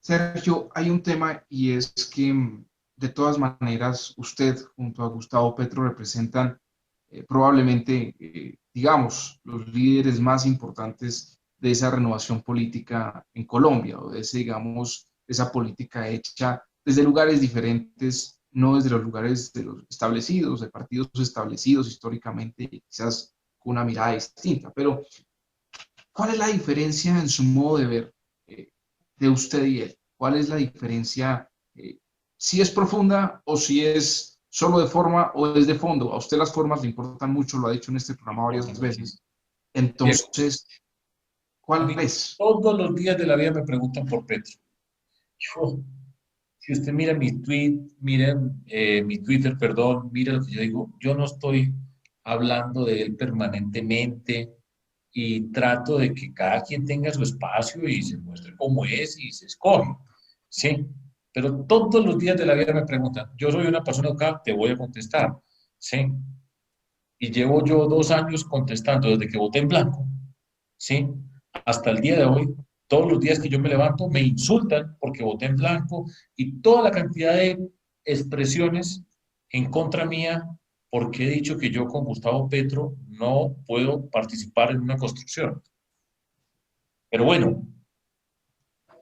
Sergio, hay un tema y es que de todas maneras usted junto a Gustavo Petro representan probablemente, digamos, los líderes más importantes de esa renovación política en Colombia, o de ese, digamos, esa política hecha desde lugares diferentes, no desde los lugares de los establecidos, de partidos establecidos históricamente, quizás con una mirada distinta. Pero, ¿cuál es la diferencia en su modo de ver eh, de usted y él? ¿Cuál es la diferencia? Si es profunda o si es solo de forma o es de fondo. A usted las formas le importan mucho, lo ha dicho en este programa varias veces. Diego, Entonces, a ¿cuál mí es? todos los días de la vida me preguntan por Petro. Yo, si usted mira mi Twitter, perdón, mira lo que yo digo, yo no estoy hablando de él permanentemente y trato de que cada quien tenga su espacio y se muestre cómo es y se escoge, ¿sí? Pero todos los días de la vida me preguntan, yo soy una persona educada, te voy a contestar, ¿sí? Y llevo yo 2 años contestando desde que voté en blanco, ¿sí? Hasta el día de hoy, todos los días que yo me levanto me insultan porque voté en blanco y toda la cantidad de expresiones en contra mía porque he dicho que yo con Gustavo Petro no puedo participar en una construcción. Pero bueno,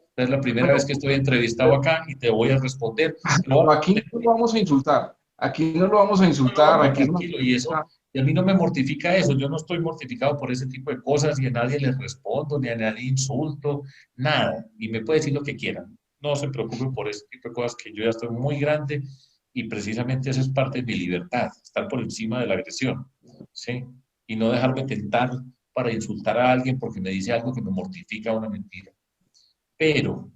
esta es la primera vez Pero, que estoy entrevistado acá y te voy a responder. pero No, aquí no lo vamos a insultar. Aquí no lo vamos a no, insultar. no, Aquí es una tranquilo, y eso, entrevista. y a mí no me mortifica eso, yo no estoy mortificado por ese tipo de cosas y a nadie le respondo, ni a nadie insulto, nada, y me puede decir lo que quieran, no se preocupen por ese tipo de cosas que yo ya estoy muy grande y precisamente eso es parte de mi libertad, estar por encima de la agresión, ¿sí? Y no dejarme tentar para insultar a alguien porque me dice algo que me mortifica una mentira. Pero,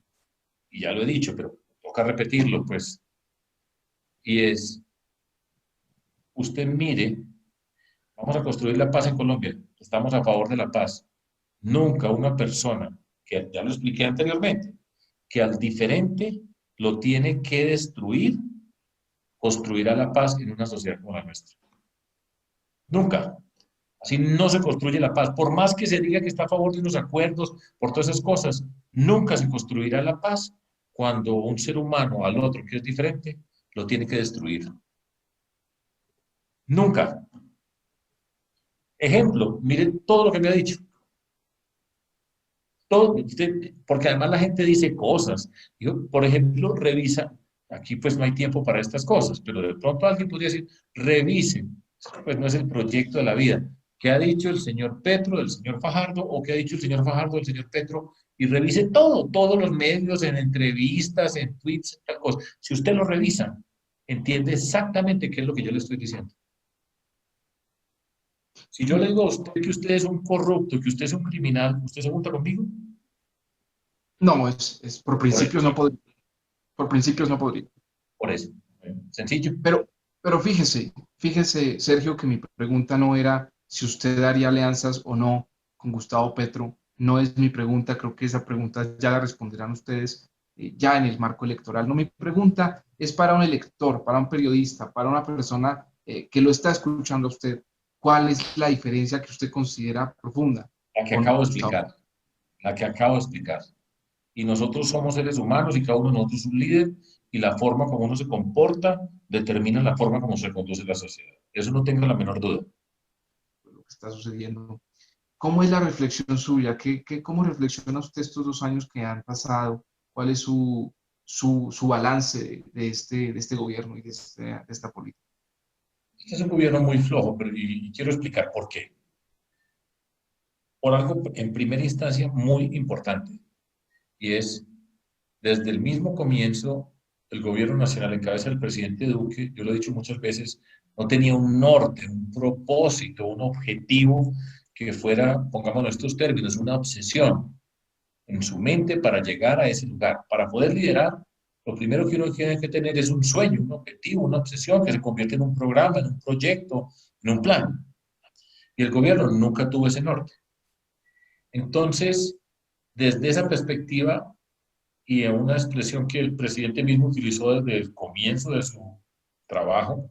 y ya lo he dicho, pero toca repetirlo, pues, y es, usted mire. Vamos a construir la paz en Colombia. Estamos a favor de la paz. Nunca una persona, que ya lo expliqué anteriormente, que al diferente lo tiene que destruir, construirá la paz en una sociedad como la nuestra. Nunca. Así no se construye la paz. Por más que se diga que está a favor de unos acuerdos, por todas esas cosas, nunca se construirá la paz cuando un ser humano al otro que es diferente lo tiene que destruir. Nunca. Ejemplo, miren todo lo que me ha dicho. Todo, porque además la gente dice cosas. Yo, por ejemplo, revisa, aquí pues no hay tiempo para estas cosas, pero de pronto alguien podría decir, revise, pues no es el proyecto de la vida. ¿Qué ha dicho el señor Petro del señor Fajardo o qué ha dicho el señor Fajardo del señor Petro? Y revise todo, todos los medios, en entrevistas, en tweets, tal cosa. Si usted lo revisa, entiende exactamente qué es lo que yo le estoy diciendo. Si yo le digo a usted que usted es un corrupto, que usted es un criminal, ¿usted se junta conmigo? No, por Por eso, principios no podría. Por principios no podría. por eso. Sencillo. Pero fíjese, Sergio, que mi pregunta no era si usted haría alianzas o no con Gustavo Petro. No es mi pregunta, creo que esa pregunta ya la responderán ustedes ya en el marco electoral. No, mi pregunta es para un elector, para un periodista, para una persona que lo está escuchando a usted. ¿Cuál es la diferencia que usted considera profunda La que con acabo de Gustavo? explicar, la que acabo de explicar. Y nosotros somos seres humanos y cada uno de nosotros es un líder y la forma como uno se comporta determina la forma como se conduce la sociedad. Eso no tengo la menor duda. Lo que está sucediendo? ¿Cómo es la reflexión suya? ¿Cómo reflexiona usted estos 2 años que han pasado? ¿Cuál es su balance de este gobierno y de esta política? Este es un gobierno muy flojo, pero y quiero explicar por qué. Por algo en primera instancia muy importante, y es desde el mismo comienzo, el gobierno nacional en cabeza del presidente Duque, yo lo he dicho muchas veces, no tenía un norte, un propósito, un objetivo que fuera, pongámoslo en estos términos, una obsesión en su mente para llegar a ese lugar. Para poder liderar, lo primero que uno tiene que tener es un sueño, un objetivo, una obsesión que se convierte en un programa, en un proyecto, en un plan. Y el gobierno nunca tuvo ese norte. Entonces, desde esa perspectiva, y en una expresión que el presidente mismo utilizó desde el comienzo de su trabajo.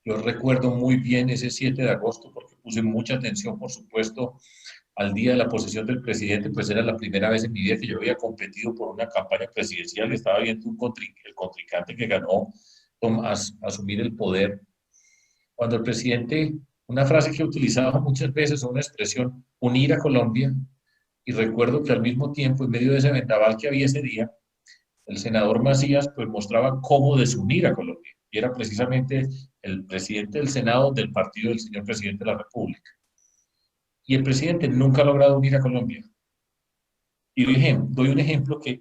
Yo recuerdo muy bien ese 7 de agosto porque puse mucha atención, por supuesto, al día de la posesión del presidente, pues era la primera vez en mi vida que yo había competido por una campaña presidencial, estaba viendo el contrincante que ganó asumir el poder. Cuando el presidente, una frase que he utilizado muchas veces, una expresión, unir a Colombia, y recuerdo que al mismo tiempo, en medio de ese vendaval que había ese día, el senador Macías pues mostraba cómo desunir a Colombia, y era precisamente el presidente del Senado del partido del señor presidente de la República. Y el presidente nunca ha logrado unir a Colombia. Y doy un ejemplo que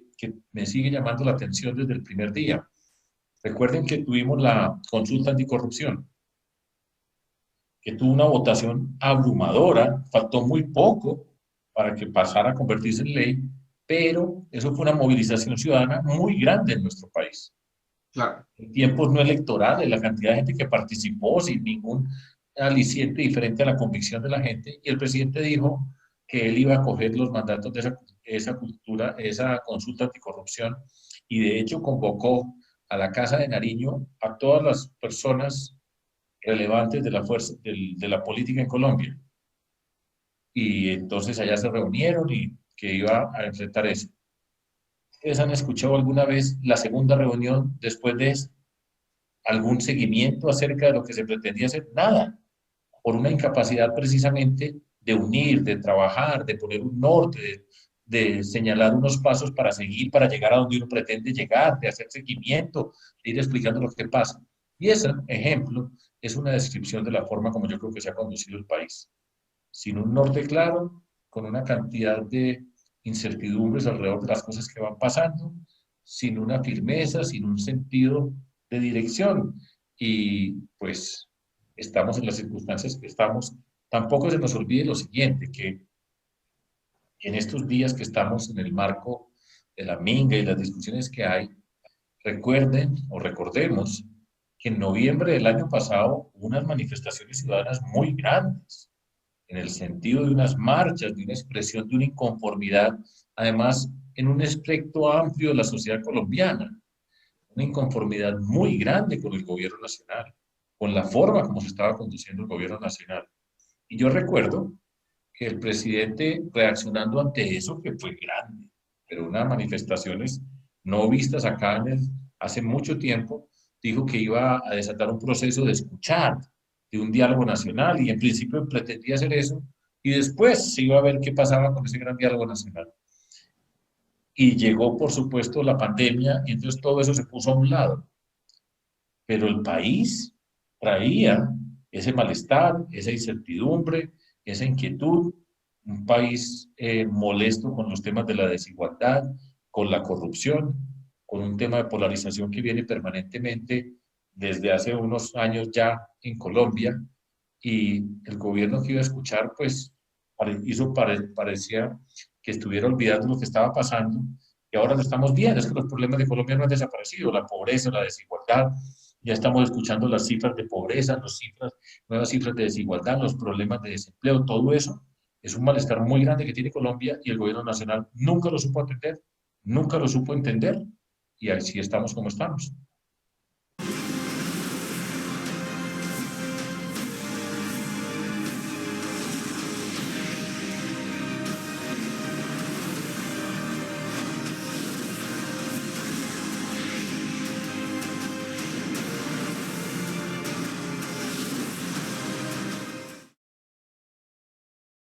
me sigue llamando la atención desde el primer día. Recuerden que tuvimos la consulta anticorrupción, que tuvo una votación abrumadora, faltó muy poco para que pasara a convertirse en ley, pero eso fue una movilización ciudadana muy grande en nuestro país. Claro. En tiempos no electorales, la cantidad de gente que participó sin ningún aliciente diferente a la convicción de la gente, y el presidente dijo que él iba a coger los mandatos de esa consulta anticorrupción, y de hecho convocó a la Casa de Nariño a todas las personas relevantes de la fuerza, de la política en Colombia. Y entonces allá se reunieron y que iba a enfrentar eso. ¿Ustedes han escuchado alguna vez la segunda reunión después de eso? ¿Algún seguimiento acerca de lo que se pretendía hacer? Nada, por una incapacidad precisamente de unir, de trabajar, de poner un norte, de señalar unos pasos para seguir, para llegar a donde uno pretende llegar, de hacer seguimiento, de ir explicando lo que pasa. Y ese ejemplo es una descripción de la forma como yo creo que se ha conducido el país. Sin un norte claro, con una cantidad de incertidumbres alrededor de las cosas que van pasando, sin una firmeza, sin un sentido de dirección. Y pues estamos en las circunstancias que estamos. Tampoco se nos olvide lo siguiente, que en estos días que estamos en el marco de la minga y las discusiones que hay, recuerden o recordemos que en noviembre del año pasado hubo unas manifestaciones ciudadanas muy grandes, en el sentido de unas marchas, de una expresión de una inconformidad, además en un espectro amplio de la sociedad colombiana, una inconformidad muy grande con el gobierno nacional, con la forma como se estaba conduciendo el gobierno nacional. Y yo recuerdo que el presidente, reaccionando ante eso, que fue grande, pero unas manifestaciones no vistas acá hace mucho tiempo, dijo que iba a desatar un proceso de escuchar, de un diálogo nacional, y en principio pretendía hacer eso, y después se iba a ver qué pasaba con ese gran diálogo nacional. Y llegó, por supuesto, la pandemia, y entonces todo eso se puso a un lado. Pero el país traía ese malestar, esa incertidumbre, esa inquietud, un país molesto con los temas de la desigualdad, con la corrupción, con un tema de polarización que viene permanentemente desde hace unos años ya en Colombia, y el gobierno que iba a escuchar, pues parecía que estuviera olvidando lo que estaba pasando, y ahora lo estamos viendo, es que los problemas de Colombia no han desaparecido, la pobreza, la desigualdad, ya estamos escuchando las cifras de pobreza, nuevas cifras de desigualdad, los problemas de desempleo, todo eso es un malestar muy grande que tiene Colombia, y el gobierno nacional nunca lo supo atender, nunca lo supo entender, y así estamos como estamos.